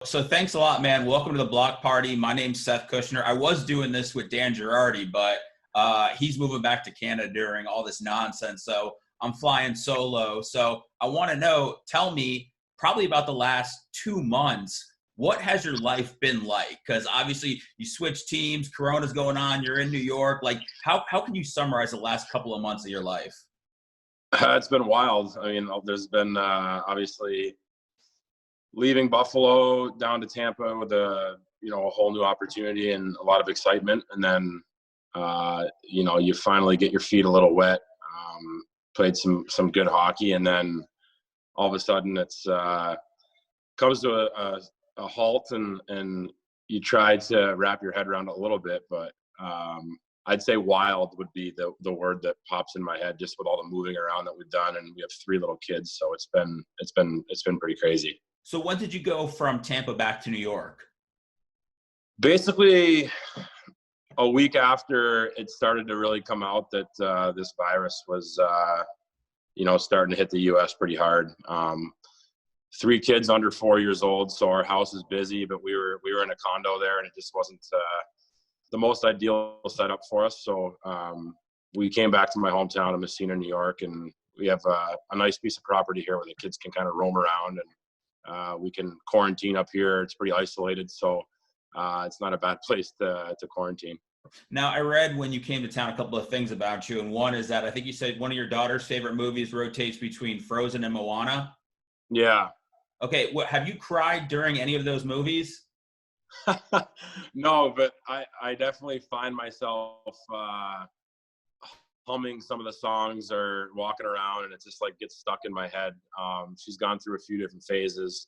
So thanks a lot, man. Welcome to the block party. My name's Seth Kushner. I was doing this with Dan Girardi, but he's moving back to Canada during all this nonsense. So I'm flying solo. So I want to know, tell me probably about the last 2 months, what has your life been like? Because obviously you switch teams, Corona's going on, you're in New York. Like, how can you summarize the last couple of months of your life? It's been wild. I mean, there's been obviously leaving Buffalo down to Tampa with a whole new opportunity and a lot of excitement, and then you finally get your feet a little wet. Played some good hockey, and then all of a sudden it's comes to a halt, and you try to wrap your head around it a little bit, but I'd say wild would be the word that pops in my head, just with all the moving around that we've done, and we have 3 little kids, so it's been pretty crazy. So when did you go from Tampa back to New York? Basically, a week after it started to really come out that this virus was, starting to hit the U.S. pretty hard. 3 kids under 4 years old, so our house is busy, but we were in a condo there, and it just wasn't the most ideal setup for us. So we came back to my hometown of Messina, New York, and we have a nice piece of property here where the kids can kind of roam around, and we can quarantine up here. It's pretty isolated, so it's not a bad place to quarantine. Now, I read when you came to town a couple of things about you, and one is that I think you said one of your daughter's favorite movies rotates between Frozen and Moana. Yeah. Okay, have you cried during any of those movies? No, but I definitely find myself humming some of the songs or walking around, and it just like gets stuck in my head. She's gone through a few different phases.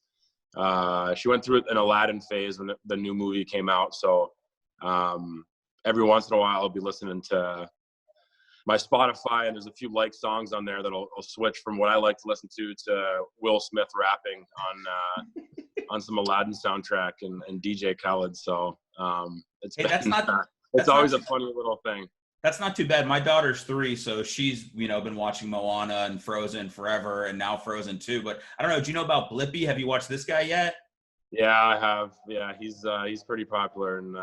She went through an Aladdin phase when the new movie came out. So every once in a while I'll be listening to my Spotify, and there's a few like songs on there that'll switch from what I like to listen to Will Smith rapping on some Aladdin soundtrack and DJ Khaled. So it's always a funny little thing. That's not too bad. My daughter's 3, so she's been watching Moana and Frozen forever, and now Frozen 2. But I don't know. Do you know about Blippi? Have you watched this guy yet? Yeah, I have. Yeah, he's pretty popular, and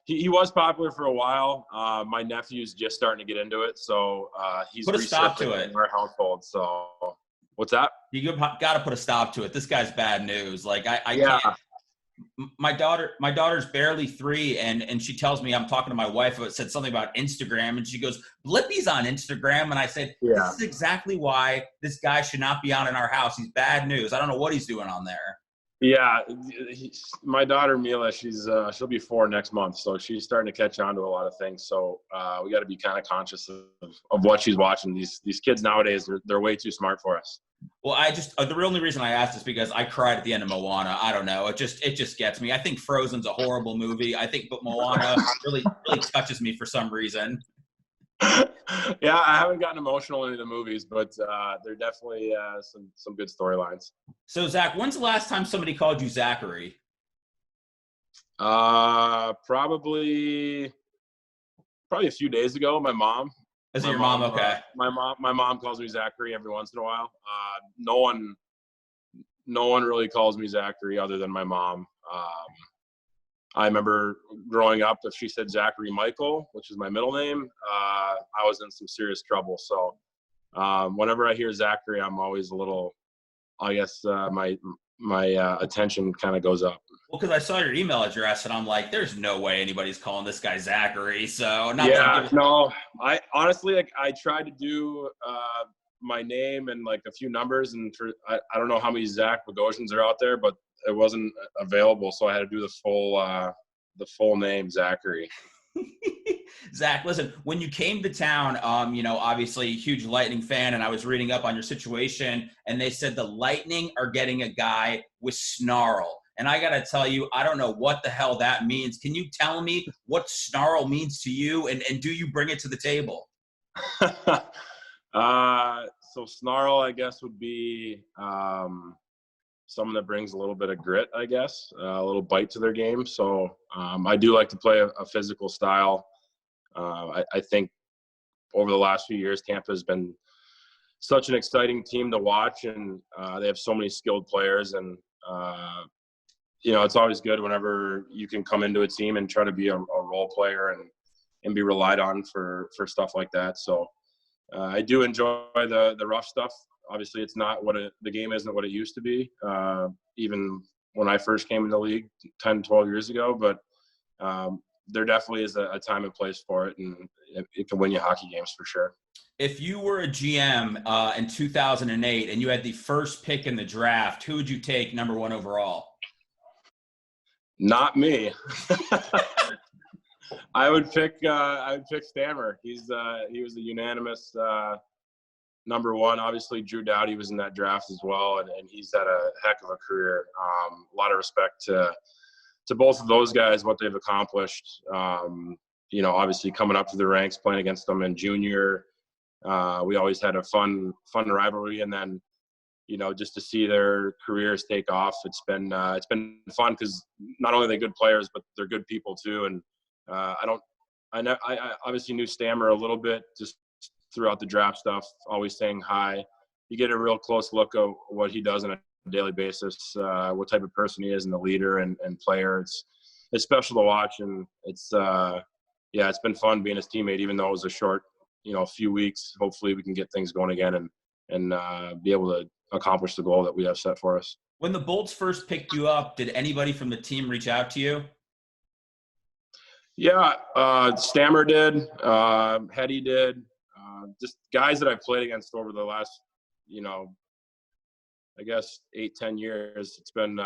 he was popular for a while. My nephew's just starting to get into it, so he's put a stop to it in our household. So what's that? You got to put a stop to it. This guy's bad news. Like I yeah. can't. My daughter's barely 3, and she tells me, I'm talking to my wife, who said something about Instagram, and she goes, Blippi's on Instagram. And I said, yeah. This is exactly why this guy should not be on in our house. He's bad news. I don't know what he's doing on there. Yeah, my daughter Mila, she'll be 4 next month, so she's starting to catch on to a lot of things. So we got to be kind of conscious of what she's watching. These kids nowadays, they're way too smart for us. Well, the only reason I asked is because I cried at the end of Moana. I don't know, it just gets me. I think Frozen's a horrible movie. But Moana really touches me for some reason. Yeah, I haven't gotten emotional in the movies, but they're definitely some good storylines. So, Zach, when's the last time somebody called you Zachary? Probably a few days ago. My mom. Is it your mom? Okay. My mom calls me Zachary every once in a while. No one really calls me Zachary other than my mom. I remember growing up, if she said Zachary Michael, which is my middle name, I was in some serious trouble. So whenever I hear Zachary, I'm always a little, I guess my attention kind of goes up. Well, because I saw your email address, and I'm like, there's no way anybody's calling this guy Zachary. So I honestly, like, I tried to do my name and like a few numbers, and I don't know how many Zach Bogosians are out there, but it wasn't available, so I had to do the full name, Zachary. Zach, listen, when you came to town, obviously a huge Lightning fan, and I was reading up on your situation, and they said the Lightning are getting a guy with snarl. And I got to tell you, I don't know what the hell that means. Can you tell me what snarl means to you, and do you bring it to the table? So snarl, I guess, would be someone that brings a little bit of grit, I guess, a little bite to their game. So I do like to play a physical style. I think over the last few years, Tampa has been such an exciting team to watch, and they have so many skilled players, and it's always good whenever you can come into a team and try to be a role player and be relied on for stuff like that. So I do enjoy the rough stuff. Obviously, it's not the game isn't what it used to be, even when I first came in the league 10, 12 years ago. But there definitely is a time and place for it, and it can win you hockey games for sure. If you were a GM in 2008 and you had the first pick in the draft, who would you take number 1 overall? Not me. I would pick Stammer. He was a unanimous number 1. Obviously, Drew Doughty was in that draft as well, and he's had a heck of a career. A lot of respect to both of those guys, what they've accomplished. Obviously coming up to the ranks, playing against them in junior. We always had a fun rivalry, and then just to see their careers take off, it's been fun because not only are they good players, but they're good people too. And I obviously knew Stammer a little bit just throughout the draft stuff, always saying hi. You get a real close look at what he does on a daily basis, what type of person he is, and the leader and player. It's special to watch, and it's been fun being his teammate, even though it was a short, few weeks. Hopefully we can get things going again and be able to accomplish the goal that we have set for us. When the Bolts first picked you up, did anybody from the team reach out to you? Yeah, Stammer did, Hetty did, just guys that I've played against over the last, I guess 8-10 years. It's been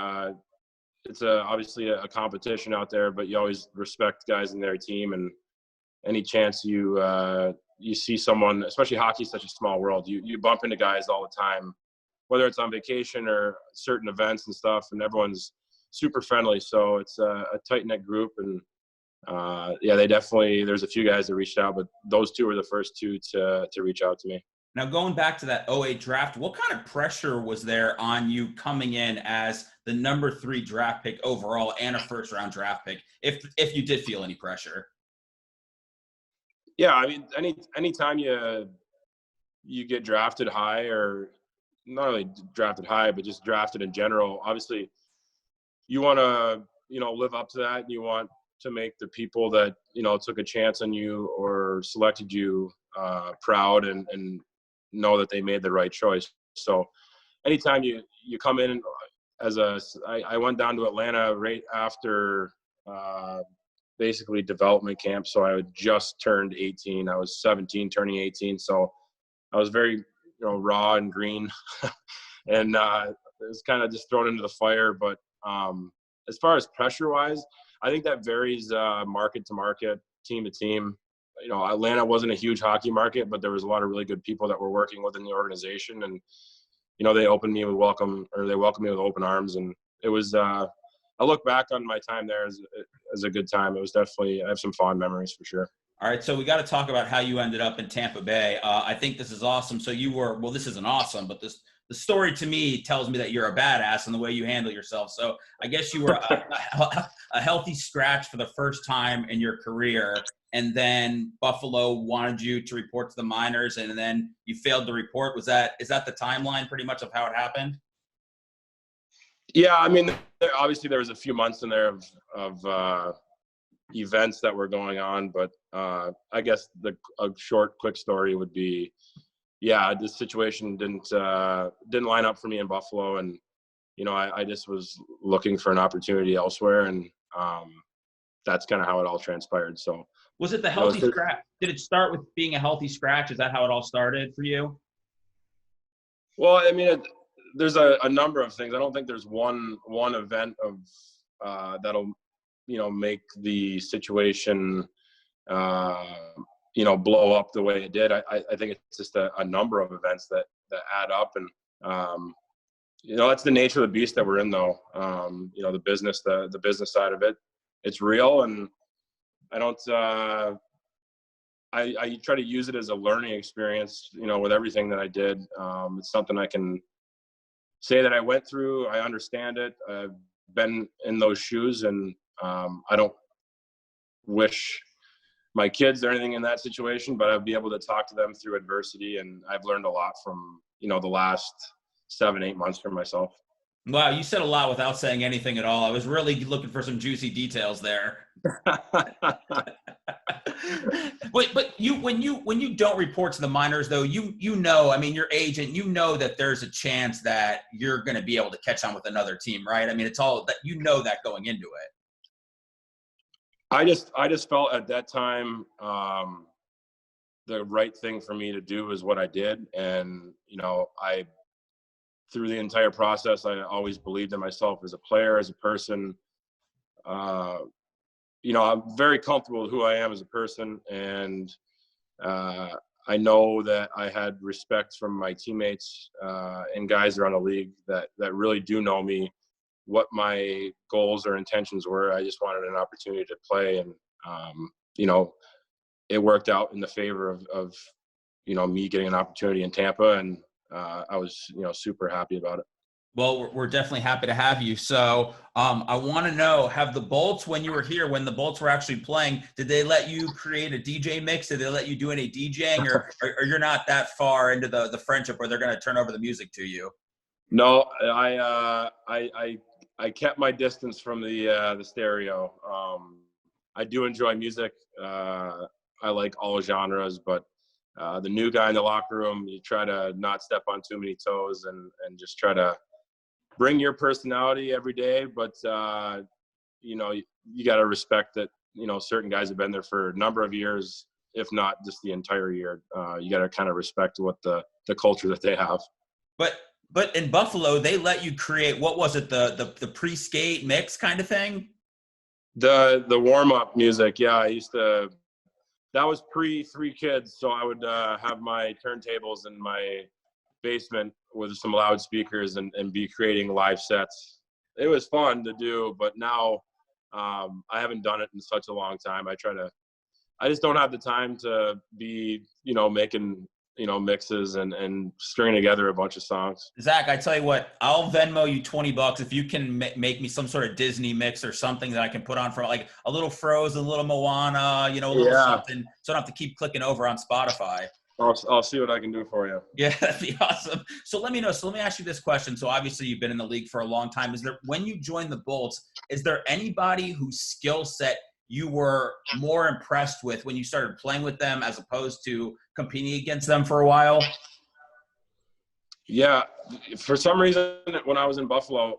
it's obviously a competition out there, but you always respect guys in their team, and any chance you see someone, especially hockey is such a small world, you bump into guys all the time, whether it's on vacation or certain events and stuff, and everyone's super friendly. So it's a tight-knit group, and they definitely, there's a few guys that reached out, but those two were the first two to reach out to me. Now, going back to that 08 draft, what kind of pressure was there on you coming in as the number 3 draft pick overall and a first-round draft pick, if you did feel any pressure? Yeah, I mean, anytime you get drafted high, or not only drafted high, but just drafted in general, obviously you want to, live up to that, and you want to make the people that, took a chance on you or selected you proud and know that they made the right choice. So anytime you come in I went down to Atlanta right after basically development camp. So I had just turned 18. I was 17 turning 18. So I was very, raw and green and it was kind of just thrown into the fire. But as far as pressure wise, I think that varies market to market, team to team. Atlanta wasn't a huge hockey market, but there was a lot of really good people that were working within the organization, and they welcomed me with open arms, and it was. I look back on my time there as a good time. It was definitely, I have some fond memories for sure. All right, so we got to talk about how you ended up in Tampa Bay. I think this is awesome. So this isn't awesome, but the story to me tells me that you're a badass in the way you handle yourself. So I guess you were a healthy scratch for the first time in your career, and then Buffalo wanted you to report to the minors, and then you failed to report. Is that the timeline pretty much of how it happened? Yeah, I mean, obviously there was a few months in there of events that were going on, but I guess a short, quick story would be, yeah, this situation didn't line up for me in Buffalo, and I just was looking for an opportunity elsewhere, and that's kind of how it all transpired. So, was it the healthy scratch? Did it start with being a healthy scratch? Is that how it all started for you? Well, I mean, there's a number of things. I don't think there's one event of that'll make the situation blow up the way it did. I think it's just a number of events that add up, and that's the nature of the beast that we're in, though. The business side of it, it's real, and I don't. I try to use it as a learning experience, with everything that I did. It's something I can say that I went through. I understand it. I've been in those shoes, and I don't wish my kids or anything in that situation, but I'll be able to talk to them through adversity. And I've learned a lot from, the last 7-8 months for myself. Wow, you said a lot without saying anything at all. I was really looking for some juicy details there. Wait, but when you don't report to the minors though, you know, I mean, your agent, you know that there's a chance that you're going to be able to catch on with another team, right? I mean, it's all that you know that going into it. I just felt at that time the right thing for me to do is what I did, and I through the entire process I always believed in myself as a player, as a person. Uh, I'm very comfortable with who I am as a person, and uh, I know that I had respect from my teammates and guys around the league that really do know me, what my goals or intentions were. I just wanted an opportunity to play, and you know, it worked out in the favor of me getting an opportunity in Tampa, and I was super happy about it. Well, we're definitely happy to have you. So I want to know, have the Bolts, when you were here, when the Bolts were actually playing, did they let you create a DJ mix? Did they let you do any DJing, or you're not that far into the friendship where they're going to turn over the music to you? No, I kept my distance from the stereo. I do enjoy music. I like all genres, but the new guy in the locker room, you try to not step on too many toes and just try to bring your personality every day. But you got to respect that. Certain guys have been there for a number of years, if not just the entire year. You got to kind of respect what the culture that they have. But in Buffalo, they let you create, what was it, the pre-skate mix kind of thing? The warm-up music, yeah. I used to. That was pre 3 kids, so I would have my turntables in my basement with some loudspeakers and be creating live sets. It was fun to do, but now I haven't done it in such a long time. I just don't have the time to be, making, mixes and stringing together a bunch of songs. Zach, I tell you what, I'll Venmo you $20 if you can make me some sort of Disney mix or something that I can put on for like a little Frozen, a little Moana, a little something, so I don't have to keep clicking over on Spotify. I'll see what I can do for you. Yeah, that'd be awesome. So let me know. So let me ask you this question. So obviously you've been in the league for a long time. When you joined the Bolts, is there anybody whose skill set you were more impressed with when you started playing with them as opposed to competing against them for a while? Yeah, for some reason, when I was in Buffalo,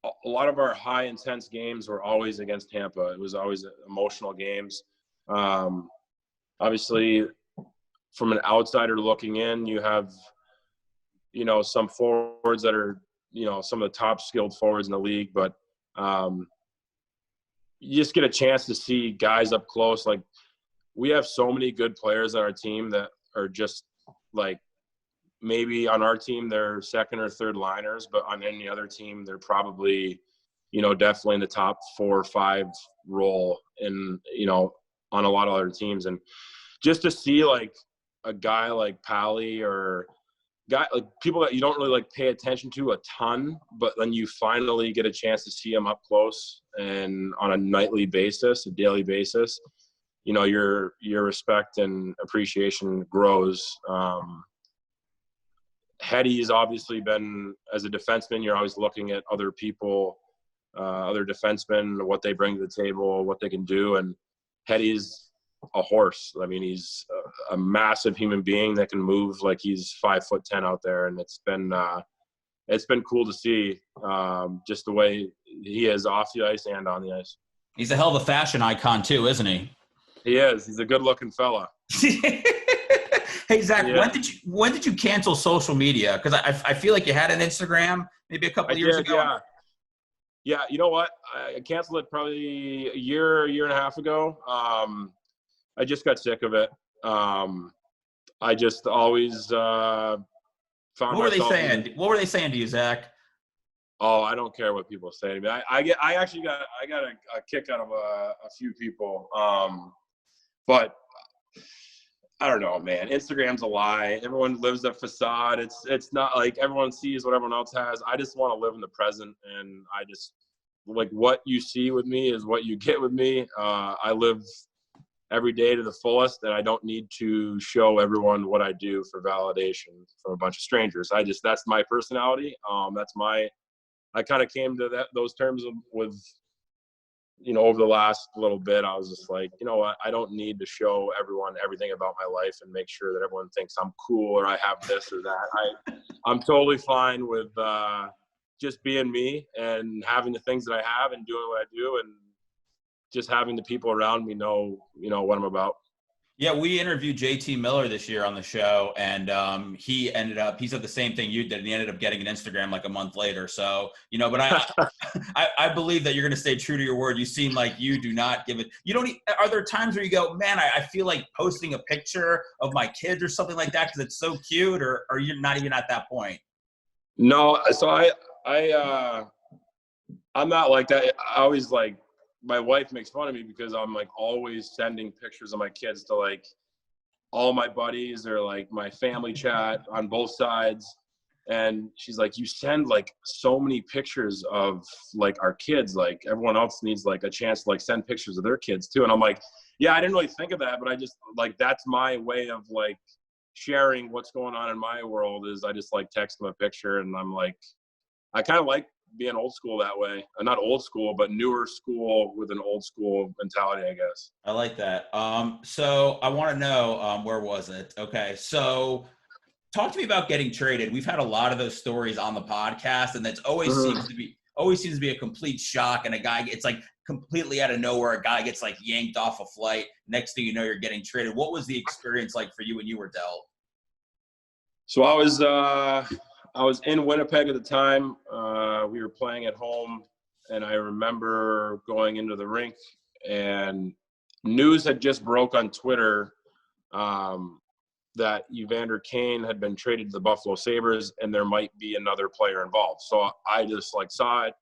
a lot of our high intense games were always against Tampa. It was always emotional games. Obviously, from an outsider looking in, you have, some forwards that are, some of the top skilled forwards in the league, but you just get a chance to see guys up close. Like, we have so many good players on our team that are just like, maybe on our team they're second or third liners, but on any other team they're probably, definitely in the top 4 or 5 role in, on a lot of other teams. And just to see like a guy like Pally or like people that you don't really like pay attention to a ton, but then you finally get a chance to see them up close and on a nightly basis, a daily basis, your respect and appreciation grows. Hetty's obviously been, as a defenseman, you're always looking at other people, other defensemen, what they bring to the table, what they can do. And Hetty's a horse. I mean, he's a massive human being that can move like he's 5'10" out there. And it's been cool to see just the way he is off the ice and on the ice. He's a hell of a fashion icon too, isn't he? He is. He's a good looking fella. Hey, Zach, yeah. When did you cancel social media? Because I feel like you had an Instagram maybe a couple of years ago. Yeah. You know what? I canceled it probably a year and a half ago. I just got sick of it. I just always found What were they saying? What were they saying to you, Zach? Oh, I don't care what people say to me. I actually got a kick out of a few people. But I don't know, man. Instagram's a lie. Everyone lives a facade. It's not like everyone sees what everyone else has. I just want to live in the present, and I just like what you see with me is what you get with me. I live every day to the fullest, and I don't need to show everyone what I do for validation from a bunch of strangers. That's my personality. That's my I kind of came to those terms with, over the last little bit, I was just like, you know what, I don't need to show everyone everything about my life and make sure that everyone thinks I'm cool or I have this or that. I'm totally fine with just being me and having the things that I have and doing what I do, and just having the people around me know what I'm about. Yeah, we interviewed JT Miller this year on the show, and he said the same thing you did, and he ended up getting an Instagram like a month later. So, but I believe that you're going to stay true to your word. You seem like you do not give it. You don't. Are there times where you go, man, I feel like posting a picture of my kids or something like that because it's so cute, or are you not even at that point? No, so I'm not like that. I always like, my wife makes fun of me because I'm like always sending pictures of my kids to like all my buddies or like my family chat on both sides. And she's like, you send like so many pictures of like our kids, like everyone else needs like a chance to like send pictures of their kids too. And I'm like, yeah, I didn't really think of that, but I just like, that's my way of like sharing what's going on in my world, is I just like text them a picture. And I'm like, I kind of like being old school that way. Not old school, but newer school with an old school mentality, I guess. I like that. So I want to know, where was it? Okay, so talk to me about getting traded. We've had a lot of those stories on the podcast, and that's seems to be a complete shock. And a guy, it's like completely out of nowhere, a guy gets like yanked off a flight. Next thing you know, you're getting traded. What was the experience like for you when you were dealt? So I was in Winnipeg at the time. We were playing at home, and I remember going into the rink, and news had just broke on Twitter that Evander Kane had been traded to the Buffalo Sabres, and there might be another player involved. So I just like saw it,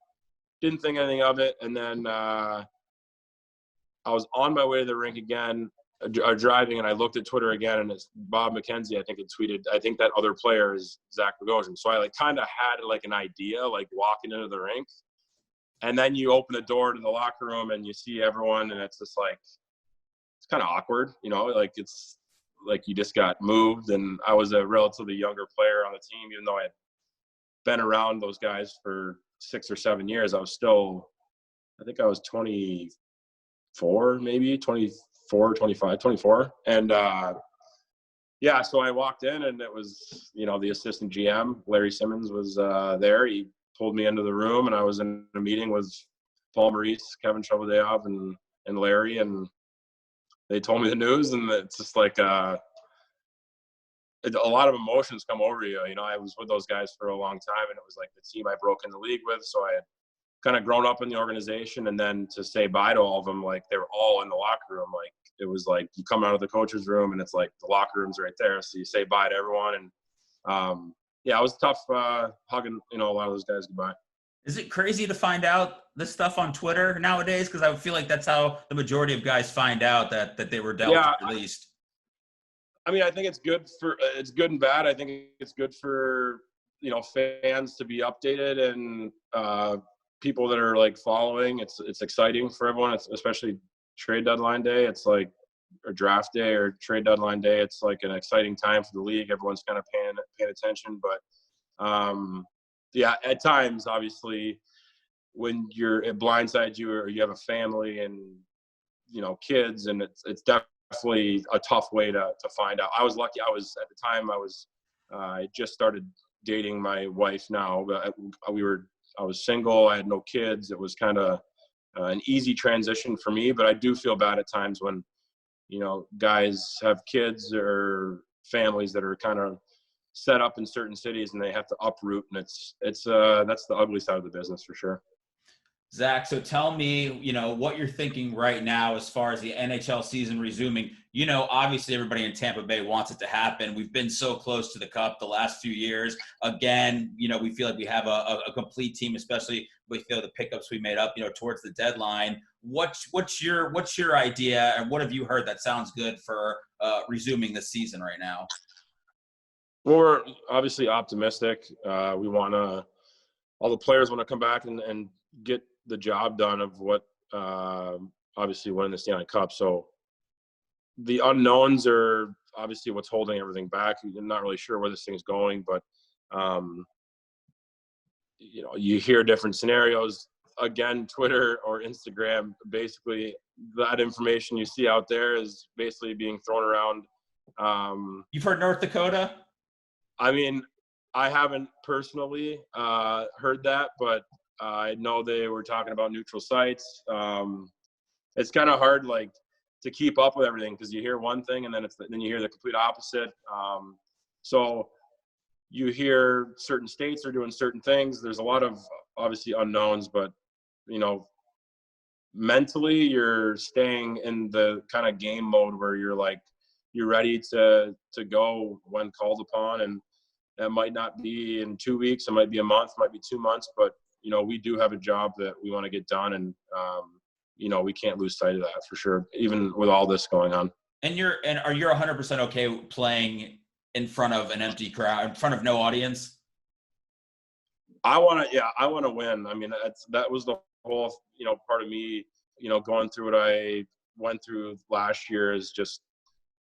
didn't think anything of it, and then I was on my way to the rink again, driving, and I looked at Twitter again, and it's Bob McKenzie, I think, had tweeted, I think that other player is Zach Bogosian. So I like kind of had like an idea, like walking into the rink, and then you open the door to the locker room and you see everyone, and it's just like, it's kind of awkward, like it's like you just got moved. And I was a relatively younger player on the team, even though I had been around those guys for 6 or 7 years. I think I was 24, maybe 24, 25, 24. And yeah, so I walked in, and it was, the assistant GM, Larry Simmons, was there. He pulled me into the room, and I was in a meeting with Paul Maurice, Kevin Cheveldayoff, and Larry, and they told me the news. And it's just like a lot of emotions come over you. I was with those guys for a long time, and it was like the team I broke in the league with. So I had kind of grown up in the organization, and then to say bye to all of them, like they were all in the locker room. Like it was like you come out of the coach's room, and it's like the locker room's right there. So you say bye to everyone. And yeah, it was tough hugging, a lot of those guys goodbye. Is it crazy to find out this stuff on Twitter nowadays? Because I feel like that's how the majority of guys find out that they were dealt or released. I mean, I think it's good and bad. I think it's good for, fans to be updated, and people that are like following. It's exciting for everyone. It's especially trade deadline day. It's like, or draft day or trade deadline day. It's like an exciting time for the league. Everyone's kind of paying attention. But yeah, at times, obviously, when it blindsides you, or you have a family and kids, and it's definitely a tough way to find out. I was lucky. At the time I just started dating my wife now, but I was single. I had no kids. It was kind of an easy transition for me, but I do feel bad at times when guys have kids or families that are kind of set up in certain cities, and they have to uproot, and it's that's the ugly side of the business for sure. Zach, so tell me, what you're thinking right now as far as the NHL season resuming. Obviously everybody in Tampa Bay wants it to happen. We've been so close to the Cup the last few years. Again, we feel like we have a complete team, especially with the pickups we made up, towards the deadline. What's your idea, and what have you heard that sounds good for resuming the season right now? Well, we're obviously optimistic. We want to, all the players want to come back and get the job done of what obviously winning the Stanley Cup. So the unknowns are obviously what's holding everything back. I'm not really sure where this thing's going, but you hear different scenarios. Again, Twitter or Instagram, basically that information you see out there is basically being thrown around. You've heard North Dakota? I mean, I haven't personally heard that, but I know they were talking about neutral sites. It's kind of hard, like, to keep up with everything because you hear one thing and then then you hear the complete opposite. So you hear certain states are doing certain things. There's a lot of obviously unknowns, but mentally you're staying in the kind of game mode where you're ready to go when called upon, and that might not be in 2 weeks, it might be a month, it might be 2 months, but we do have a job that we want to get done, and we can't lose sight of that for sure, even with all this going on. And are you 100% okay playing in front of an empty crowd, in front of no audience? I want to win. I mean, that was the whole, part of me, going through what I went through last year is just,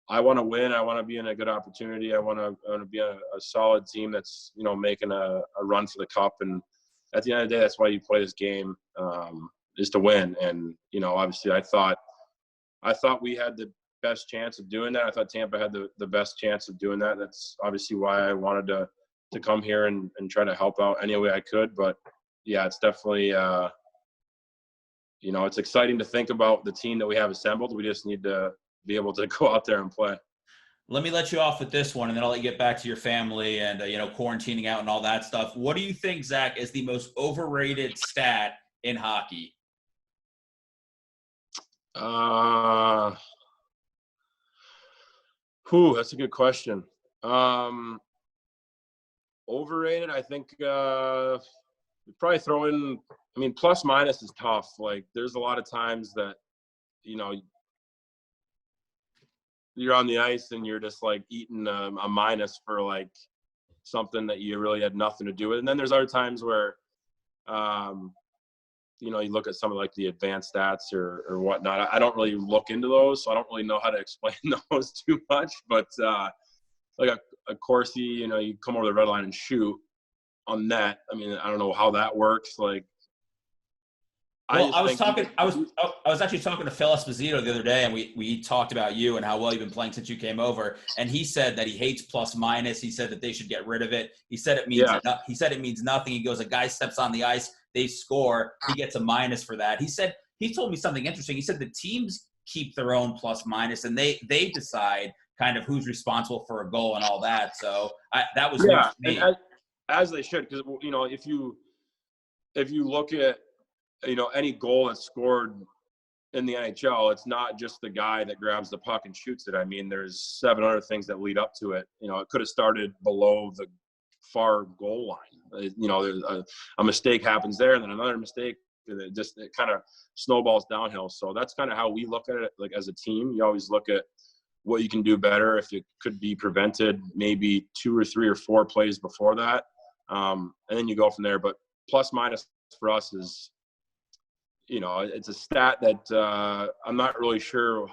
I want to win. I want to be in a good opportunity. I want to be a solid team that's, making a run for the cup. And at the end of the day, that's why you play this game, is to win. And, obviously I thought we had the best chance of doing that. I thought Tampa had the best chance of doing that. That's obviously why I wanted to come here and try to help out any way I could. But yeah, it's definitely, it's exciting to think about the team that we have assembled. We just need to be able to go out there and play. Let me let you off with this one, and then I'll let you get back to your family and, quarantining out and all that stuff. What do you think, Zach, is the most overrated stat in hockey? That's a good question. Overrated, I think probably throw in, plus minus is tough. Like, there's a lot of times that, you're on the ice and you're just like eating a minus for like something that you really had nothing to do with. And then there's other times where, you look at some of like the advanced stats or whatnot. I don't really look into those, so I don't really know how to explain those too much. But like a Corsi, you come over the red line and shoot on net. I don't know how that works. Like, well, I was actually talking to Phil Esposito the other day, and we talked about you and how well you've been playing since you came over. And he said that he hates plus minus. He said that they should get rid of it. He said it means nothing. He goes, a guy steps on the ice, they score, he gets a minus for that. He told me something interesting. He said the teams keep their own plus minus, and they decide kind of who's responsible for a goal and all that. So that was news to me. As they should, because if you look at any goal that's scored in the NHL, it's not just the guy that grabs the puck and shoots it. There's 7 other things that lead up to it. It could have started below the far goal line. There's a mistake happens there, and then another mistake. It kind of snowballs downhill. So that's kind of how we look at it. Like, as a team, you always look at what you can do better if it could be prevented maybe 2 or 3 or 4 plays before that. And then you go from there. But plus minus for us is, it's a stat that I'm not really sure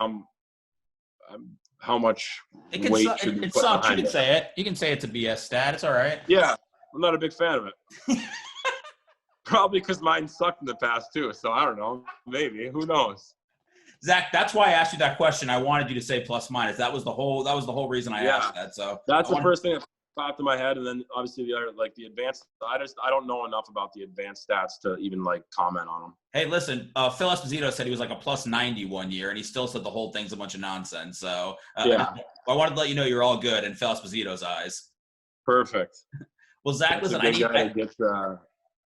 how much weight should be put behind it. You can say it. You can say it's a BS stat. It's all right. Yeah, I'm not a big fan of it. Probably because mine sucked in the past too. So I don't know. Maybe. Who knows? Zach, that's why I asked you that question. I wanted you to say plus minus. That was the whole reason I asked that. So that's the first thing that popped in my head, and then obviously the other, like the advanced. I don't know enough about the advanced stats to even like comment on them. Hey, listen, Phil Esposito said he was like a plus 90 one year, and he still said the whole thing's a bunch of nonsense. So I wanted to let you know you're all good in Phil Esposito's eyes. Perfect. Well, Zach, that's listen,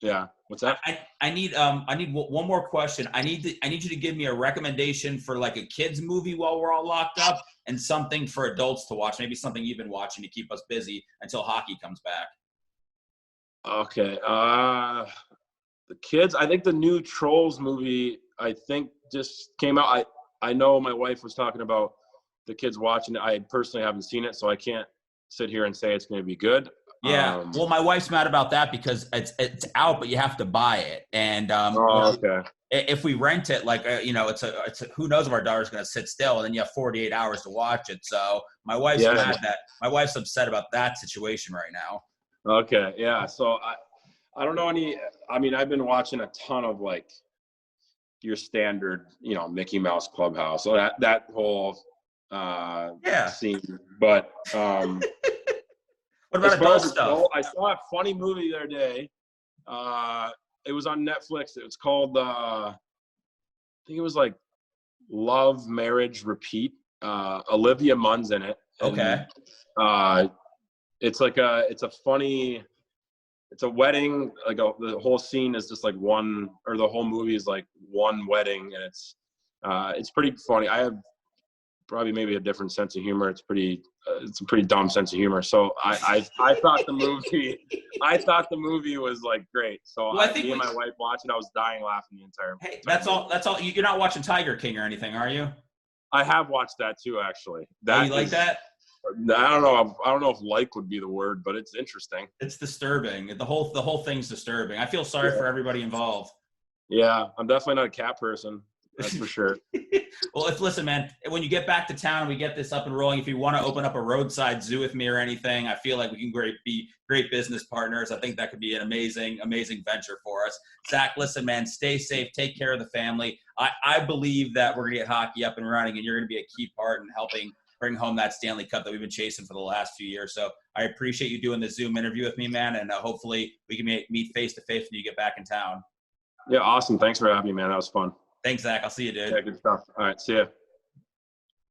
yeah. What's that? I need one more question. I need you to give me a recommendation for like a kids movie while we're all locked up, and something for adults to watch. Maybe something you've been watching to keep us busy until hockey comes back. Okay. The kids. I think the new Trolls movie, I think, just came out. I know my wife was talking about the kids watching it. I personally haven't seen it, so I can't sit here and say it's going to be good. Yeah, well, my wife's mad about that because it's out, but you have to buy it. And okay. If we rent it, like it's a who knows if our daughter's going to sit still, and then you have 48 hours to watch it. So my wife's mad that my wife's upset about that situation right now. Okay, yeah. So I don't know any. I mean, I've been watching a ton of like your standard, Mickey Mouse Clubhouse. So that whole scene. But What as about far adult as stuff? adult, I saw a funny movie the other day. It was on Netflix. It was called I think it was like Love, Marriage, Repeat. Olivia Munn's in it. Okay. And, it's a funny. It's a wedding. Like the whole scene is just like one, or the whole movie is like one wedding, and it's pretty funny. I have probably maybe a different sense of humor. It's a pretty dumb sense of humor. So I thought the movie was like great. So well, me and my wife watched it. I was dying laughing the entire. Hey, that's all. You're not watching Tiger King or anything, are you? I have watched that too, actually. You like that? I don't know. I don't know if like would be the word, but it's interesting. It's disturbing. The whole thing's disturbing. I feel sorry for everybody involved. Yeah, I'm definitely not a cat person. That's for sure. Well, listen, man, when you get back to town and we get this up and rolling, if you want to open up a roadside zoo with me or anything, I feel like we can be great business partners. I think that could be an amazing, amazing venture for us. Zach, listen, man, stay safe. Take care of the family. I believe that we're going to get hockey up and running, and you're going to be a key part in helping bring home that Stanley Cup that we've been chasing for the last few years. So I appreciate you doing the Zoom interview with me, man, and hopefully we can meet face-to-face when you get back in town. Yeah, awesome. Thanks for having me, man. That was fun. Thanks, Zach. I'll see you, dude. Yeah, good stuff. All right, see ya.